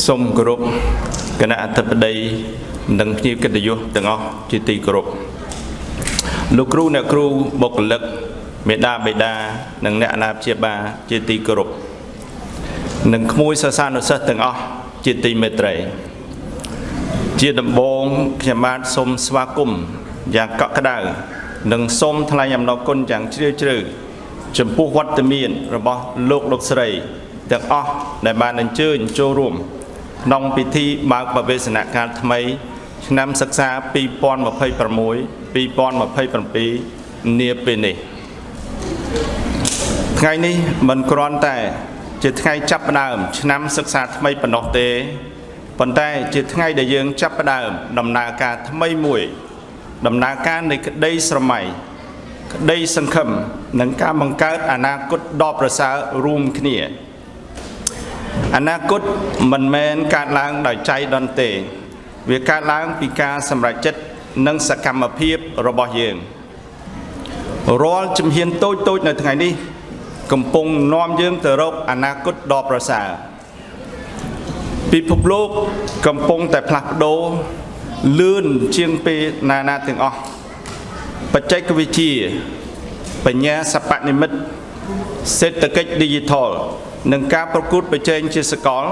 សូមគោរពគណៈអធិបតីនិងភ្ញៀវកិត្តិយសទាំងអស់ជាទីគោរពលោកគ្រូអ្នកគ្រូបុគ្គលិកមេដាបេដានិងអ្នកអាណាព្យាបាលជាទីគោរពនិងក្មួយសិស្សានុសិស្សទាំងអស់ជាទីមេត្រីជាដំបូងខ្ញុំបាទសូមស្វាគមន៍យ៉ាងកក់ក្ដៅនិងសូមថ្លែងអំណរគុណយ៉ាងជ្រាលជ្រៅចំពោះវត្តមានរបស់លោកស្រីទាំងអស់ដែលបានអញ្ជើញចូលរួមក្នុងពិធីបើកបវេសនកាលថ្មីឆ្នាំសិក្សា2026-2027នាពេលនេះថ្ងៃនេះមិនគ្រាន់តែជាថ្ងៃចាប់ផ្ដើមឆ្នាំសិក្សាថ្មីប៉ុណ្ណោះទេប៉ុន្តែជាថ្ងៃដែលយើងចាប់ផ្ដើមដំណើរការថ្មីមួយដំណើរការនៃក្តីស្រមៃក្តីសង្ឃឹមនិងការបង្កើតអនាគតដ៏ប្រសើររួមគ្នាអនាគតមិនមែនកើតឡើងដោយចៃដន្យទេវាកើតឡើងពីការសម្រេចចិត្តនិងសកម្មភាពរបស់យើងរាល់ជំហានតូចៗនៅថ្ងៃនេះកំពុងនាំយើងទៅរកអនាគតដ៏ប្រសើរពិភពលោកកំពុងតែផ្លាស់ប្ដូរលឿនជាងពេលណាទាំងអស់បច្ចេកវិទ្យាបញ្ញាសិប្បនិម្មិតសេដ្ឋកិច្ច Digital និងការប្រកួតប្រជែងជាសកល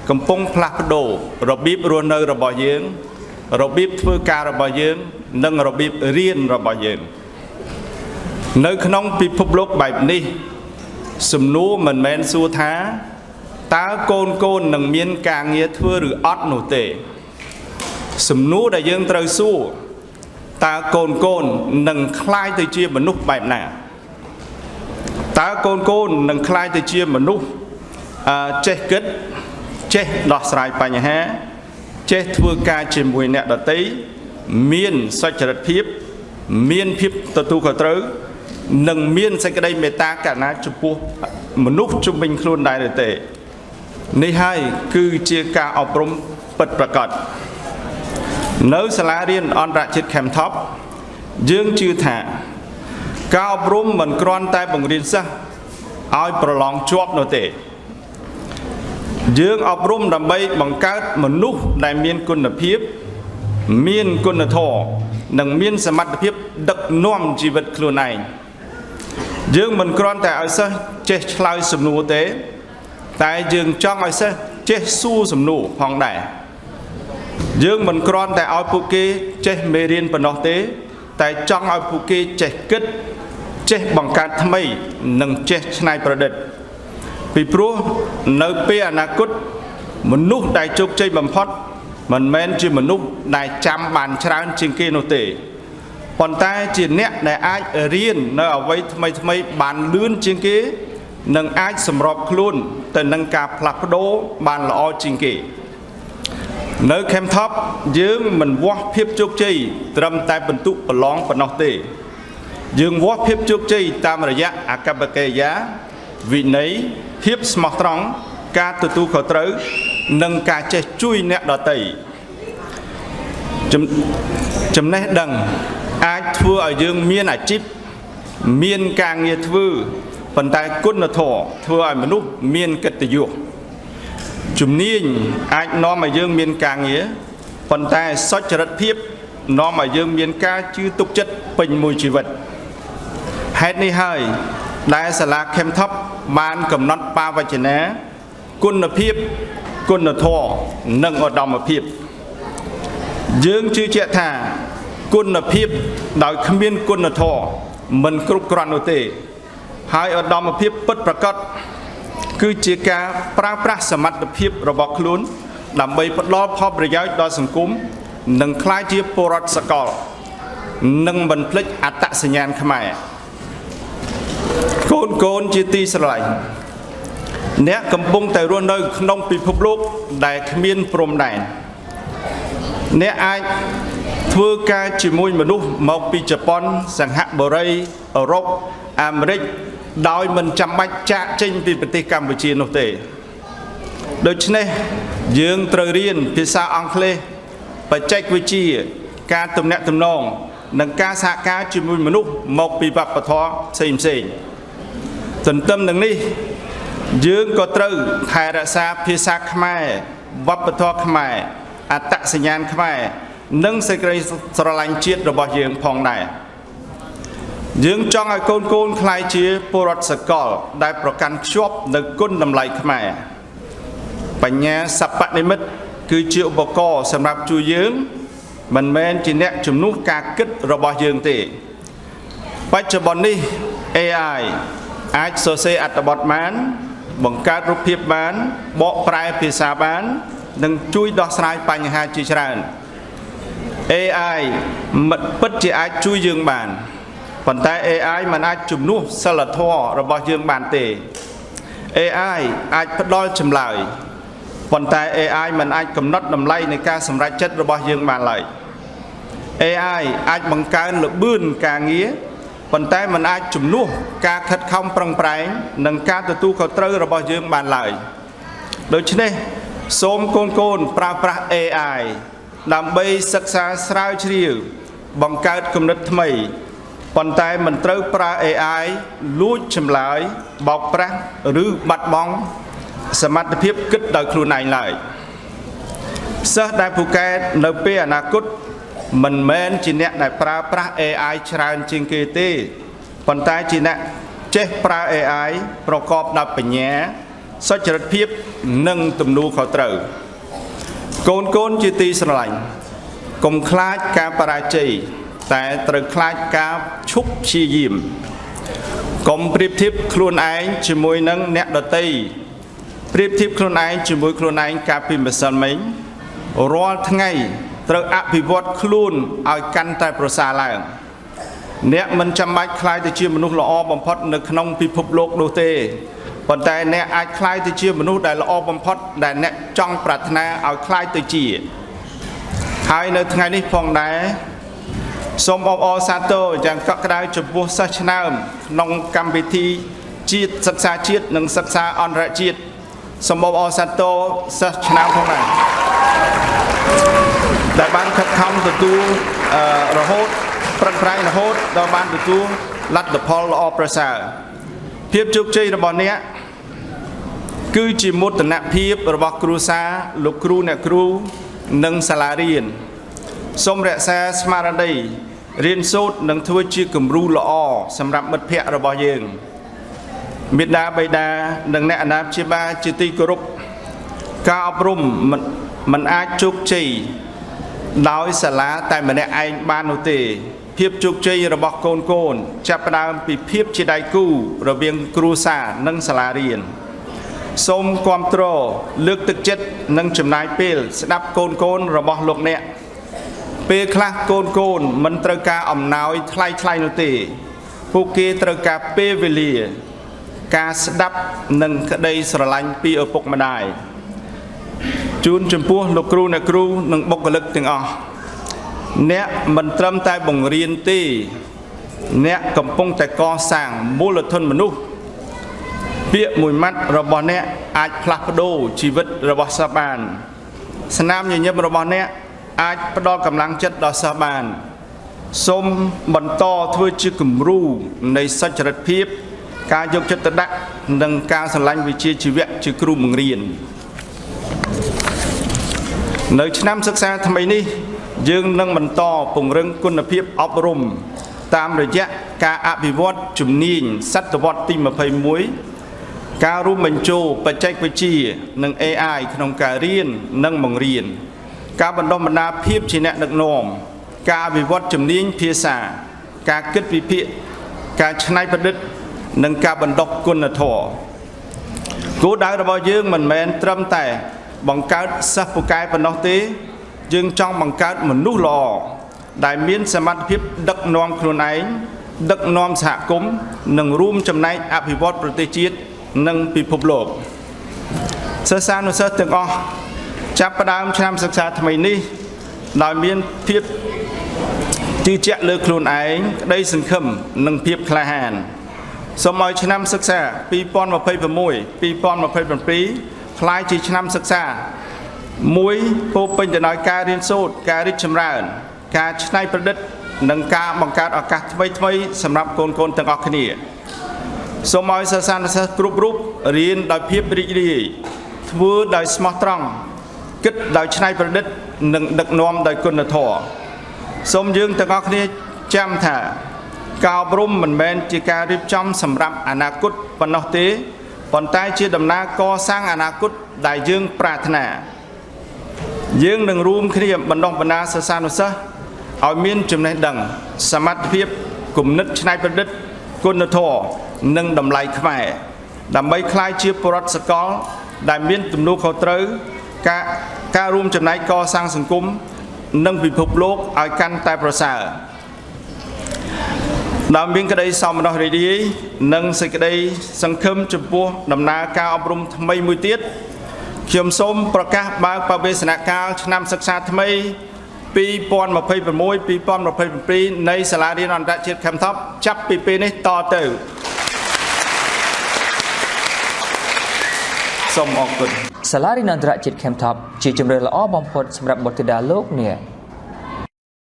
កំពុងផ្លាស់ប្ដូររបៀបរស់នៅរបស់យើងរបៀបធ្វើការរបស់យើងនិងរបៀបរៀនរបស់យើងនៅក្នុងពិភពលោកបែបនេះសំណួរមិនមែនសួរថាតើកូននឹងមានការងារធ្វើឬអត់នោះទេសំណួរដែលយើងត្រូវសួរតើកូននឹងក្លាយទៅជាមនុស្សបែបណាតើកូននឹងក្លាយទៅជាមនុស្សចេះគិតចេះដោះស្រាយបញ្ហាចេះធ្វើការជាមួយអ្នកដទៃមានសុចរិតភាពមានភាពទទួលខុសត្រូវនិងមានសេចក្តីមេត្តាករុណាចំពោះមនុស្សជុំវិញខ្លួនដែរទេនេះហើយគឺជាការអប់រំពិតប្រាកដនៅសាលារៀនអន្តរជាតិ Chemtop យើងជឿថាការអប់រំមិនគ្រាន់តែបង្រៀនសិស្សឲ្យប្រឡងជាប់នោះទេយើងអប់រំដើម្បីបង្កើតមនុស្សដែលមានគុណភាពមានគុណធម៌និងមានសមត្ថភាពដឹកនាំជីវិតខ្លួនឯងយើងមិនគ្រាន់តែឲ្យសិស្សចេះឆ្លើយសំណួរទេតែយើងចង់ឲ្យសិស្សចេះសួរសំណួរផងដែរយើងមិនគ្រាន់តែឲ្យពួកគេចេះមេរៀនប៉ុណ្ណោះទេតែចង់ឲ្យពួកគេចេះគិតចេះបង្កើតថ្មីនិងចេះច្នៃប្រឌិតពីព្រោះនៅពេលអនាគតមនុស្សដែលជោគជ័យបំផុតមិនមែនជាមនុស្សដែលចាំបានច្រើនជាងគេនោះទេប៉ុន្តែជាអ្នកដែលអាចរៀននៅអ្វីថ្មីបានលឿនជាងគេនិងអាចសម្របខ្លួនទៅនឹងការផ្លាស់ប្ដូរបានល្អជាងគេនៅ Chemtop យើងមិនវាស់ភាពជោគជ័យត្រឹមតែបន្ទុកប្រឡងប៉ុណ្ណោះទេយើងវាស់ភាពជោគជ័យតាមរយៈអាកប្បកិរិយាវិន័យភាពស្មោះត្រង់ការទទួលខុសត្រូវនិងការចេះជួយអ្នកដទៃចំណេះដឹងអាចធ្វើឲ្យយើងមានអាជីពមានការងារធ្វើប៉ុន្តែគុណធម៌ធ្វើឲ្យមនុស្សមានកិត្តិយសជំនាញអាចនាំឲ្យយើងមានការងារប៉ុន្តែសុចរិតភាពនាំឲ្យយើងមានការជឿទុកចិត្តពេញមួយជីវិតហេតុនេះហើយដែលសាលា Chemtop បានកំណត់បាវចនាគុណភាពគុណធម៌និងឧត្តមភាពយើងជឿជាក់ថាគុណភាពដោយគ្មានគុណធម៌មិនគ្រប់គ្រាន់នោះទេហើយឧត្តមភាពពិតប្រាកដគឺជាការប្រើប្រាស់សមត្ថភាពរបស់ខ្លួនដើម្បីផ្ដល់ផលប្រយោជន៍ដល់សង្គមនិងក្លាយជាពលរដ្ឋសកលនិងមិនភ្លេចអត្តសញ្ញាណខ្មែរកូនជាទីស្រឡាញ់អ្នកកំពុងតែរស់នៅក្នុងពិភពលោកដែលគ្មានព្រំដែនអ្នកអាចធ្វើការជាមួយមនុស្សមកពីជប៉ុនសិង្ហបុរីអឺរ៉ុបអាមេរិកដោយមិនចាំបាច់ចាកចេញពីប្រទេសកម្ពុជានោះទេដូច្នេះយើងត្រូវរៀនភាសាអង់គ្លេសបច្ចេកវិទ្យាការទំនាក់ទំនងនិងការសហការជាមួយមនុស្សមកពីវប្បធម៌ផ្សេងទន្ទឹមនឹងនេះ យើងក៏ត្រូវថែរក្សាភាសាខ្មែរវប្បធម៌ខ្មែរអត្តសញ្ញាណខ្មែរនិងសេចក្តីស្រឡាញ់ជាតិរបស់យើងផងដែរយើងចង់ឲ្យកូនក្លាយជាពលរដ្ឋសកលដែលប្រកាន់ខ្ជាប់នូវគុណតម្លៃខ្មែរបញ្ញាសព្វនិមិត្តគឺជាឧបករណ៍សម្រាប់ជួយយើងមិនមែនជាអ្នកជំនួសការគិតរបស់យើងទេបច្ចុប្បន្ននេះ AI អាចសរសេរអត្ថបទបានបង្កើតរូបភាពបានបកប្រែភាសាបាននិងជួយដោះស្រាយបញ្ហាជាច្រើន AI ពិតជាអាចជួយយើងបានប៉ុន្តែ AI មិនអាចជំនួសសិលធម៌របស់យើងបានទេ AI អាចផ្ដល់ចម្លើយប៉ុន្តែ AI មិនអាចកំណត់តម្លៃនៃការសម្រេចចិត្តរបស់យើងបានឡើយ AI អាចបង្កើនល្បឿនការងារប៉ុន្តែមិនអាចជំនួសការខិតខំប្រឹងប្រែងនិងការទទួលខុសត្រូវរបស់យើងបានឡើយដូច្នេះសូមកូនប្រើប្រាស់ AI ដើម្បីសិក្សាស្រាវជ្រាវបង្កើតគំនិតថ្មីប៉ុន្តែមិនត្រូវប្រើ AI លួចចម្លើយបោកប្រាស់ឬបាត់បង់សមត្ថភាពគិតដោយខ្លួនឯងឡើយសិស្សដែលពូកែនៅពេលអនាគតមិនមែនជាអ្នកដែលប្រើប្រាស់ AI ច្រើនជាងគេទេប៉ុន្តែជាអ្នកចេះប្រើ AI ប្រកបដោយបញ្ញាសុចរិតភាពនិងទំនួលខុសត្រូវកូនជាទីស្រឡាញ់កុំខ្លាចការបរាជ័យតែត្រូវខ្លាចការឈប់ព្យាយាមកុំប្រៀបធៀបខ្លួនឯងជាមួយនឹងអ្នកដទៃប្រៀបធៀបខ្លួនឯងជាមួយខ្លួនឯងកាលពីម្សិលមិញរាល់ថ្ងៃត្រូវអភិវឌ្ឍខ្លួនឲ្យកាន់តែប្រសើរឡើងអ្នកមិនចាំបាច់ខ្លាយទៅជាមនុស្សល្អបំផុតនៅក្នុងពិភពលោកនោះទេប៉ុន្តែអ្នកអាចខ្លាយទៅជាមនុស្សដែលល្អបំផុតដែលអ្នកចង់ប្រាថ្នាឲ្យខ្លាយទៅជាហើយនៅថ្ងៃនេះផងដែរសូមអបអរសាទរយ៉ាងកក់ក្ដៅចំពោះសិស្សឆ្នើមក្នុងកម្មវិធីជាតិសិក្សាជាតិនិងសិក្សាអន្តរជាតិសូមអបអរសាទរសិស្សឆ្នើមផងដែរដែលបានខិតខំទទួលរហូតប្រឹងប្រែងរហូតដល់បានទទួលលទ្ធផលល្អប្រសើរភាពជោគជ័យរបស់អ្នកគឺជាមោទនភាពរបស់គ្រួសារលោកគ្រូអ្នកគ្រូនិងសាលារៀនសូមរក្សាស្មារតីរៀនសូត្រនិងធ្វើជាគំរូល្អសម្រាប់មិត្តភ័ក្តិរបស់យើងមេដាបៃតានិងអ្នកអាណាព្យាបាលជាទីគោរពការអប់រំមិនអាចជោគជ័យដោយសាលាតែម្នាក់ឯងបាននោះទេភាពជោគជ័យរបស់កូនចាប់ផ្ដើមពីភាពជាដៃគូរវាងគ្រួសារនិងសាលារៀនសូមគាំទ្រលើកទឹកចិត្តនិងចំណាយពេលស្ដាប់កូនរបស់លោកអ្នកពេលខ្លះកូនមិនត្រូវការអំណោយថ្លៃនោះទេពួកគេត្រូវការពេលវេលាការស្ដាប់និងក្តីស្រឡាញ់ពីឪពុកម្ដាយជូនចំពោះលោកគ្រូអ្នកគ្រូនិងបុគ្គលិកទាំងអស់អ្នកមិនត្រឹមតែបង្រៀនទេអ្នកកំពុងតែកសាងមូលធនមនុស្សពាក្យមួយម៉ាត់របស់អ្នកអាចផ្លាស់ប្ដូរជីវិតរបស់សិស្សបានស្នាមញញឹមរបស់អ្នកអាចផ្ដល់កម្លាំងចិត្តដល់សិស្សបានសូមបន្តធ្វើជាគំរូនៃសុចរិតភាពការយកចិត្តទុកដាក់និងការស្រឡាញ់វិជ្ជាជីវៈជាគ្រូបង្រៀននៅឆ្នាំសិក្សាថ្មីនេះយើងនឹងបន្តពង្រឹងគុណភាពអប់រំតាមរយៈការអភិវឌ្ឍជំនាញសតវត្សទី21ការរួមបញ្ចូលបច្ចេកវិទ្យានិង AI ក្នុងការរៀននិងបង្រៀនការបណ្ដុះបណ្ដាលភាពជាអ្នកដឹកនាំការអភិវឌ្ឍជំនាញភាសាការគិតវិភាគការច្នៃប្រឌិតនិងការបណ្ដុះគុណធម៌គោលដៅរបស់យើងមិនមែនត្រឹមតែបង្កើតសិស្សពូកែប៉ុណ្ណោះទេយើងចង់បង្កើតមនុស្សល្អដែលមានសមត្ថភាពដឹកនាំខ្លួនឯងដឹកនាំសហគមន៍និងរួមចំណែកអភិវឌ្ឍប្រទេសជាតិនិងពិភពលោកសិស្សានុសិស្សទាំងអស់ចាប់ផ្ដើមឆ្នាំសិក្សាថ្មីនេះដោយមានភាពជឿជាក់លើខ្លួនឯងក្តីសង្ឃឹមនិងភាពក្លាហានសូមឲ្យឆ្នាំសិក្សា2026-2027ក្លាយជាឆ្នាំសិក្សាមួយពោពេញទៅដោយការរៀនសូត្រការរីកចម្រើនការច្នៃប្រឌិតនិងការបង្កើតឱកាសថ្មីៗសម្រាប់កូនទាំងអស់គ្នា សូមឲ្យសិស្សានុសិស្សគ្រប់រូបរៀនដោយភាពរីករាយធ្វើដោយស្មោះត្រង់គិតដោយច្នៃប្រឌិតនិងដឹកនាំដោយគុណធម៌សូមយើងទាំងអស់គ្នាចាំថាការអប់រំមិនមែនជាការរៀបចំសម្រាប់អនាគតប៉ុណ្ណោះទេប៉ុន្តែជាដំណើរកសាងអនាគតដែលយើងប្រាថ្នាយើងនឹងរួមគ្នាបណ្ដុះបណ្ដាលសិស្សានុសិស្សឲ្យមានចំណេះដឹងសមត្ថភាពគំនិតច្នៃប្រឌិតគុណធម៌និងតម្លៃខ្មែរដើម្បីក្លាយជាពលរដ្ឋសកលដែលមានទំនួលខុសត្រូវការរួមចំណែកកសាងសង្គមនិងពិភពលោកឲ្យកាន់តែប្រសើរដោយមានក្តីសោមនស្សរីករាយនិងសេចក្តីសង្ឃឹមចំពោះដំណើរការអប់រំថ្មីមួយទៀតខ្ញុំសូមប្រកាសបើកបវេសនកាលឆ្នាំសិក្សាថ្មី2026-2027នៃសាលារៀនអន្តរជាតិខេមថប់ចាប់ពីពេលនេះតទៅសូមអរគុណ សាលារៀនអន្តរជាតិខេមថប់ជាជម្រើសល្អបំផុតសម្រាប់បុត្រធីតាលោកអ្នក